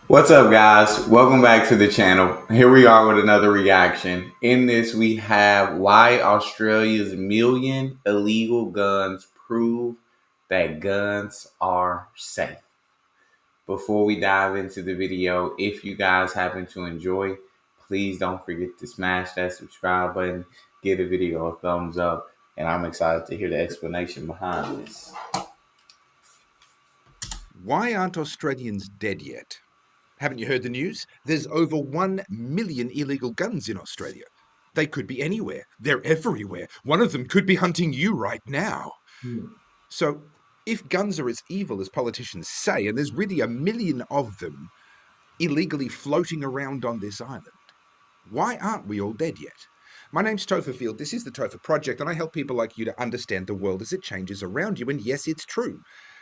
What's up, guys? Welcome back to the channel. Here we are with another reaction. In this, we have why Australia's million illegal guns prove that guns are safe. Before we dive into the video, if you guys happen to enjoy, please don't forget to smash that subscribe button, give the video a thumbs up, and I'm excited to hear the explanation behind this. Why aren't Australians dead yet? Haven't you heard the news? There's over 1 million illegal guns in Australia. They could be anywhere. They're everywhere. One of them could be hunting you right now. So, if guns are as evil as politicians say, and there's really 1 million of them illegally floating around on this island, why aren't we all dead yet? My name's Topher Field. This is the Topher Project, and I help people like you to understand the world as it changes around you. And yes, it's true.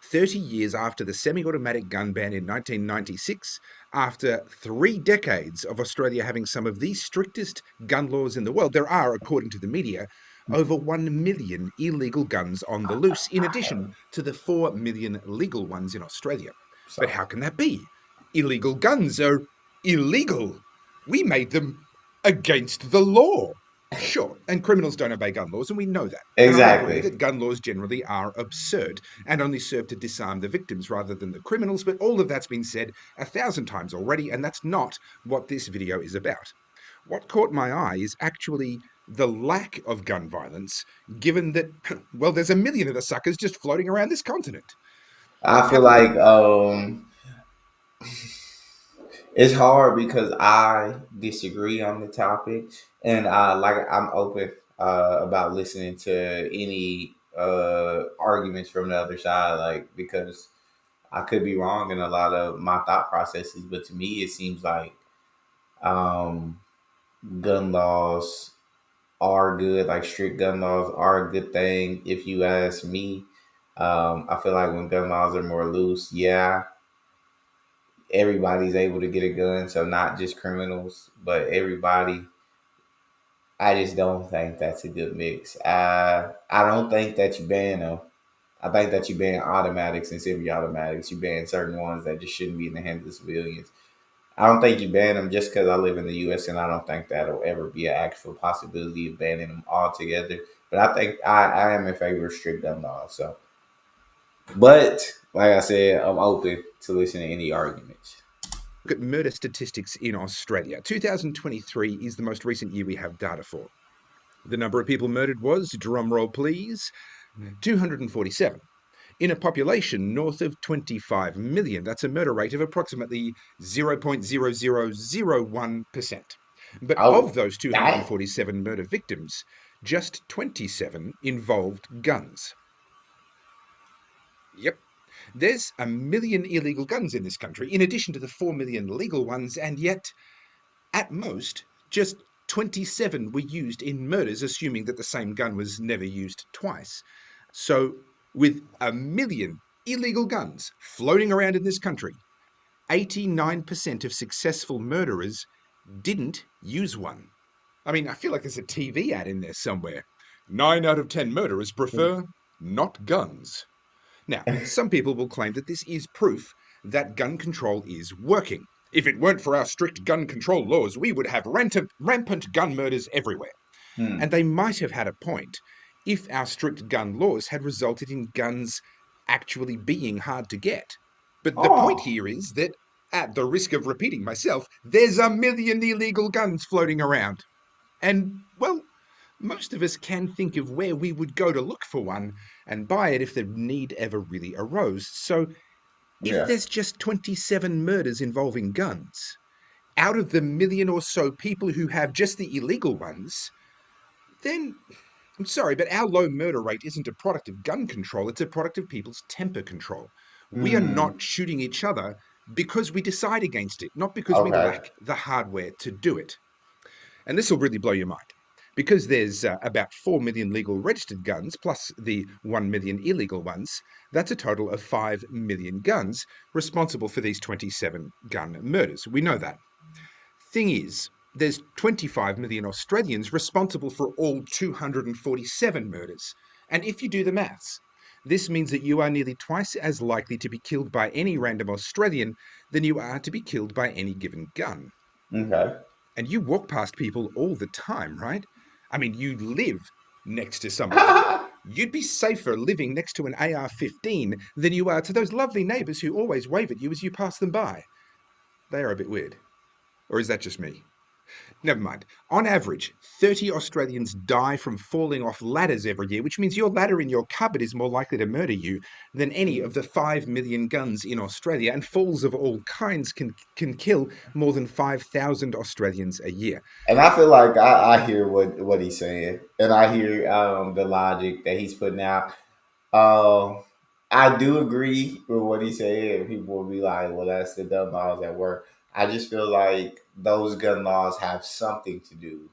30 years after the semi-automatic gun ban in 1996, after 3 decades of Australia having some of the strictest gun laws in the world, there are, according to the media, over 1 million illegal guns on the loose, in addition to the 4 million legal ones in Australia. But how can that be? Illegal guns are illegal. We made them against the law. Sure, and criminals don't obey gun laws, and we know that. And I agree Exactly. that gun laws generally are absurd and only serve to disarm the victims rather than the criminals, but all of that's been said 1,000 times already, and that's not what this video is about. What caught my eye is actually the lack of gun violence, given that, well, there's 1 million of the suckers just floating around this continent. I How feel can that like be? it's hard because I disagree on the topic, and I'm open about listening to any arguments from the other side, like because I could be wrong in a lot of my thought processes, but to me it seems like um, gun laws are good, like strict gun laws are a good thing. If you ask me, I feel like when gun laws are more loose, yeah, everybody's able to get a gun, so not just criminals, but everybody. I just don't think that's a good mix. I don't think that you ban them. I think that you ban automatics and semi-automatics. You ban certain ones that just shouldn't be in the hands of civilians. I don't think you ban them just because I live in the U.S. and I don't think that'll ever be an actual possibility of banning them altogether. But I think I am in favor of strict gun laws. So, but like I said, I'm open to listen to any arguments. Look at murder statistics in Australia. 2023 is the most recent year we have data for. The number of people murdered was, drumroll please, 247. In a population north of 25 million. That's a murder rate of approximately 0.0001%. But of Oh, those that 247 murder victims, just 27 involved guns. Yep. There's 1 million illegal guns in this country, in addition to the 4 million legal ones, and yet, at most, just 27 were used in murders, assuming that the same gun was never used twice. So, with 1 million illegal guns floating around in this country, 89% of successful murderers didn't use one. I mean, I feel like there's a TV ad in there somewhere. 9 out of 10 murderers prefer not guns. Now, some people will claim that this is proof that gun control is working. If it weren't for our strict gun control laws, we would have rampant gun murders everywhere. hmm. And they might have had a point if our strict gun laws had resulted in guns actually being hard to get. But the point Oh, here is that, at the risk of repeating myself, there's 1 million illegal guns floating around. And, well, most of us can think of where we would go to look for one and buy it if the need ever really arose. So, if yeah. there's just 27 murders involving guns, out of the million or so people who have just the illegal ones, then I'm sorry, but our low murder rate isn't a product of gun control, it's a product of people's temper control. We are Hmm. not shooting each other because we decide against it, not because we Okay. lack the hardware to do it. And this will really blow your mind. Because there's about 4 million legal registered guns, plus the 1 million illegal ones, that's a total of 5 million guns responsible for these 27 gun murders. We know that. Thing is, there's 25 million Australians responsible for all 247 murders. And if you do the maths, This means that you are nearly twice as likely to be killed by any random Australian than you are to be killed by any given gun. Okay. And you walk past people all the time, right? I mean, you live next to some of them. You'd be safer living next to an AR 15 than you are to those lovely neighbours who always wave at you as you pass them by. They are a bit weird. Or is that just me? Never mind. On average, 30 Australians die from falling off ladders every year, which means your ladder in your cupboard is more likely to murder you than any of the 5 million guns in Australia, and falls of all kinds can kill more than 5,000 Australians a year. And I feel like I hear what he's saying, and I hear the logic that he's putting out. Um, I do agree with what he said. People will be like, "Well, that's the gun laws at work." I just feel like those gun laws have something to do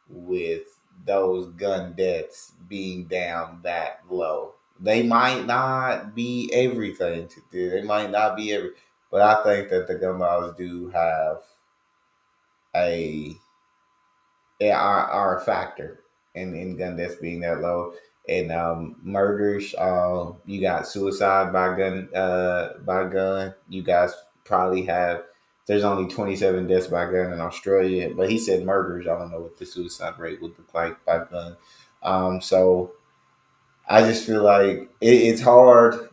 with those gun deaths being down that low. They might not be everything to do. They might not be every, but I think that the gun laws do have a are a factor in gun deaths being that low. And murders, you got suicide by gun. You guys probably have. There's only 27 deaths by gun in Australia, but he said murders. I don't know what the suicide rate would look like by gun. So I just feel like it's hard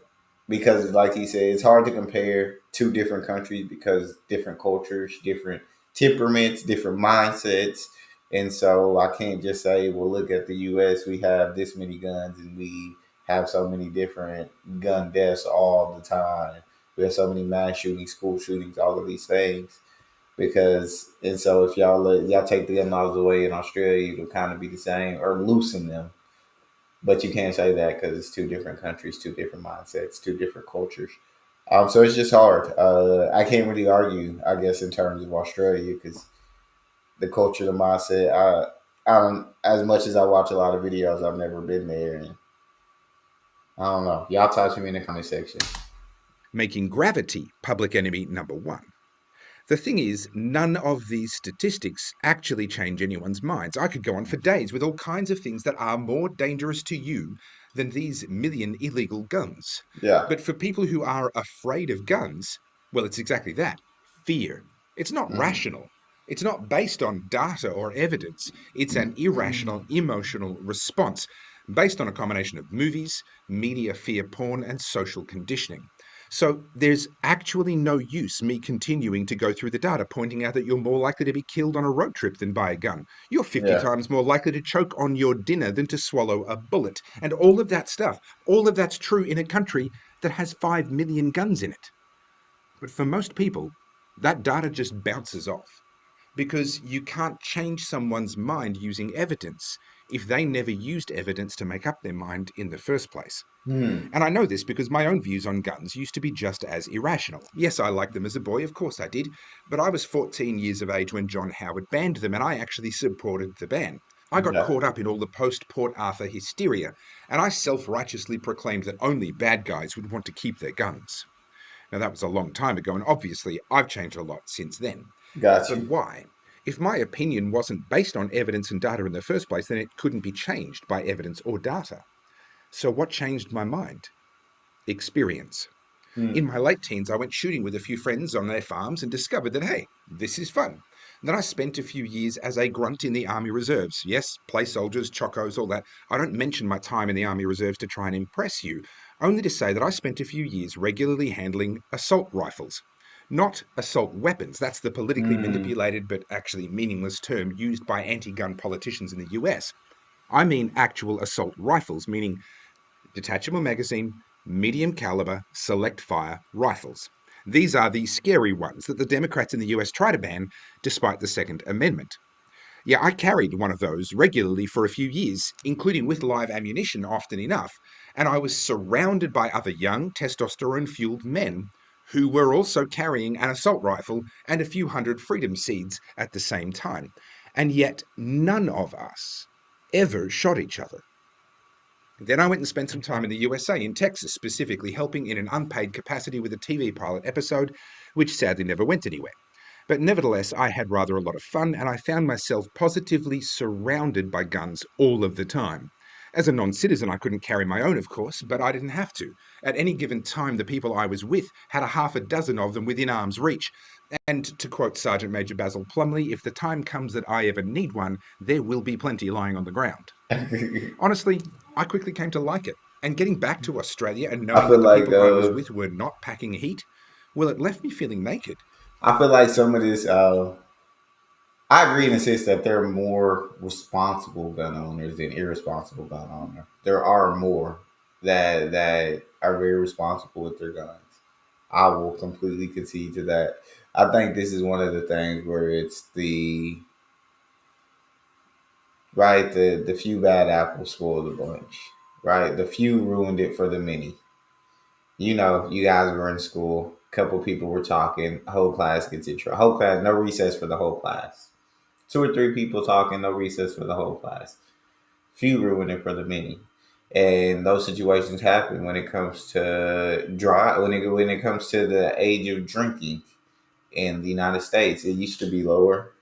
because, like he said, it's hard to compare two different countries because different cultures, different temperaments, different mindsets. And so I can't just say, well, look at the US, we have this many guns and we have so many different gun deaths all the time. We have so many mass shootings, school shootings, all of these things. Because, and so if y'all take the gun laws away in Australia, it'll kind of be the same or loosen them, but you can't say that because it's two different countries, two different mindsets, two different cultures. So it's just hard. I can't really argue, I guess, in terms of Australia because the culture, the mindset. I don't. As much as I watch a lot of videos, I've never been there, and I don't know. Y'all talk to me in the comment section. Making gravity public enemy number one. The thing is, none of these statistics actually change anyone's minds. I could go on for days with all kinds of things that are more dangerous to you than these million illegal guns. Yeah. But for people who are afraid of guns, well, it's exactly that, fear. It's not Mm. rational. It's not based on data or evidence. It's an irrational, emotional response based on a combination of movies, media fear porn, and social conditioning. So there's actually no use me continuing to go through the data pointing out that you're more likely to be killed on a road trip than by a gun. You're 50 Yeah. times more likely to choke on your dinner than to swallow a bullet. And all of that stuff, all of that's true in a country that has 5 million guns in it. But for most people, that data just bounces off because you can't change someone's mind using evidence if they never used evidence to make up their mind in the first place. Hmm. And I know this because my own views on guns used to be just as irrational. Yes, I liked them as a boy, of course I did, but I was 14 years of age when John Howard banned them, and I actually supported the ban. I got Okay. caught up in all the post Port Arthur hysteria, and I self righteously proclaimed that only bad guys would want to keep their guns. Now, that was a long time ago, and obviously I've changed a lot since then. Got But you. why? If my opinion wasn't based on evidence and data in the first place, then it couldn't be changed by evidence or data. So, what changed my mind? Experience. Hmm. In my late teens, I went shooting with a few friends on their farms and discovered that, hey, this is fun. Then I spent a few years as a grunt in the Army Reserves. Yes, play soldiers, chocos, all that. I don't mention my time in the Army Reserves to try and impress you, only to say that I spent a few years regularly handling assault rifles. Not assault weapons, that's the politically Hmm. manipulated but actually meaningless term used by anti gun politicians in the US. I mean actual assault rifles, meaning detachable magazine, medium caliber, select fire rifles. These are the scary ones that the Democrats in the US try to ban despite the Second Amendment. Yeah, I carried one of those regularly for a few years, including with live ammunition often enough, and I was surrounded by other young, testosterone fueled men who were also carrying an assault rifle and a few hundred freedom seeds at the same time. And yet, none of us ever shot each other. Then I went and spent some time in the USA, in Texas, specifically helping in an unpaid capacity with a TV pilot episode, which sadly never went anywhere. But nevertheless, I had rather a lot of fun, and I found myself positively surrounded by guns all of the time. As a non-citizen, I couldn't carry my own, of course, but I didn't have to. At any given time, the people I was with had a half a dozen of them within arm's reach. And to quote Sergeant Major Basil Plumley, if the time comes that I ever need one, there will be plenty lying on the ground. Honestly, I quickly came to like it. And getting back to Australia and I knowing feel that the like people I was with were not packing heat, well, it left me feeling naked. some of this. I agree in the sense that there are more responsible gun owners than irresponsible gun owners. There are more that are very responsible with their guns. I will completely concede to that. I think this is one of the things where it's the right the few bad apples spoil the bunch. Right, the few ruined it for the many. You guys were in school. A couple people were talking. Whole class gets in trouble. Whole class, no recess for the whole class. Two or three people talking, no recess for the whole class. Few ruin it for the many. And those situations happen when it comes to when it comes to the age of drinking in the United States. It used to be lower.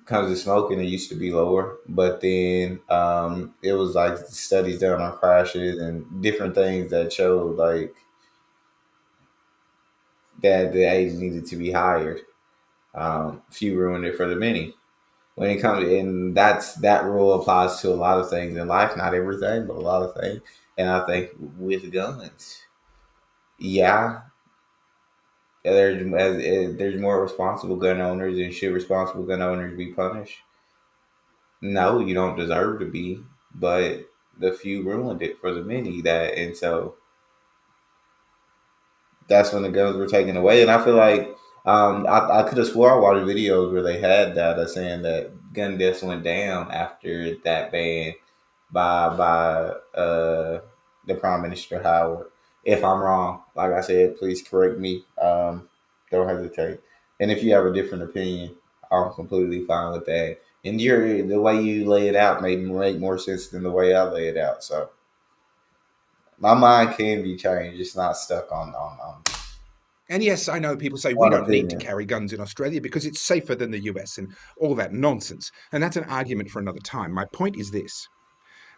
Comes to smoking, it used to be lower, but then it was like studies done on crashes and different things that showed like that the age needed to be higher. Few ruined it for the many. When it comes, and that rule applies to a lot of things in life, not everything, but a lot of things. And I think with guns, yeah, there's more responsible gun owners, and should responsible gun owners be punished? No, you don't deserve to be, but the few ruined it for the many. And so that's when the guns were taken away. And I feel like I could have swore I watched videos where they had data saying that gun deaths went down after that ban by the Prime Minister Howard. If I'm wrong, like I said, please correct me. Don't hesitate. And if you have a different opinion, I'm completely fine with that. And the way you lay it out made make more sense than the way I lay it out. So my mind can be changed. It's not stuck on And yes, I know people say we one don't need to opinion. carry guns in Australia because it's safer than the US and all that nonsense. And that's an argument for another time. My point is this: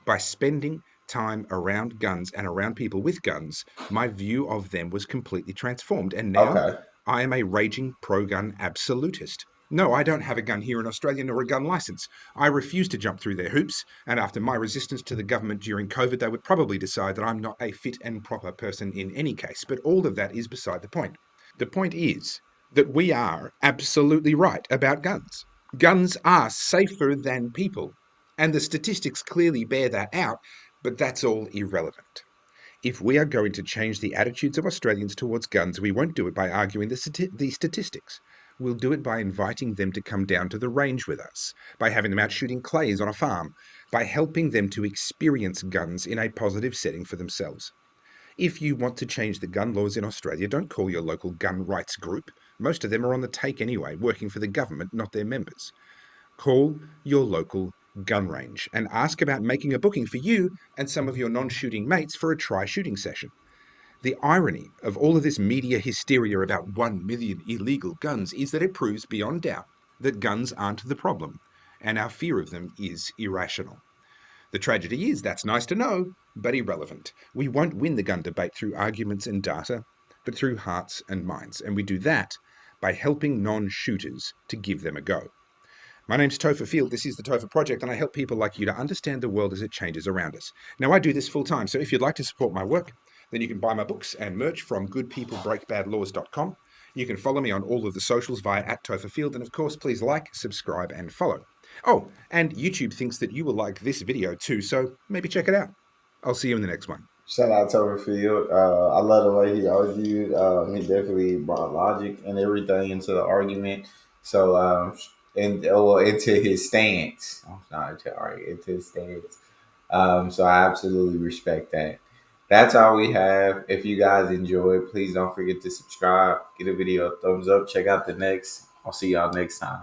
by spending time around guns and around people with guns, my view of them was completely transformed. And now Okay. I am a raging pro gun absolutist. No, I don't have a gun here in Australia nor a gun license. I refuse to jump through their hoops, and after my resistance to the government during COVID, they would probably decide that I'm not a fit and proper person in any case. But all of that is beside the point. The point is that we are absolutely right about guns. Guns are safer than people, and the statistics clearly bear that out, but that's all irrelevant. If we are going to change the attitudes of Australians towards guns, we won't do it by arguing the statistics. We'll do it by inviting them to come down to the range with us, by having them out shooting clays on a farm, by helping them to experience guns in a positive setting for themselves. If you want to change the gun laws in Australia, don't call your local gun rights group. Most of them are on the take anyway, working for the government, not their members. Call your local gun range and ask about making a booking for you and some of your non shooting mates for a try shooting session. The irony of all of this media hysteria about 1 million illegal guns is that it proves beyond doubt that guns aren't the problem, and our fear of them is irrational. The tragedy is that's nice to know, but irrelevant. We won't win the gun debate through arguments and data, but through hearts and minds, and we do that by helping non shooters to give them a go. My name's Topher Field. This is the Topher Project, and I help people like you to understand the world as it changes around us. Now, I do this full time, so if you'd like to support my work, then you can buy my books and merch from goodpeoplebreakbadlaws.com. You can follow me on all of the socials via @TopherField, and of course, please like, subscribe, and follow. Oh, and YouTube thinks that you will like this video too, so maybe check it out. I'll see you in the next one. Shout out to Overfield. I love the way he argued. He definitely brought logic and everything into the argument. So, into his stance. I'm sorry to argue into his stance. So I absolutely respect that. That's all we have. If you guys enjoyed, please don't forget to subscribe. Give the video a thumbs up. Check out the next. I'll see y'all next time.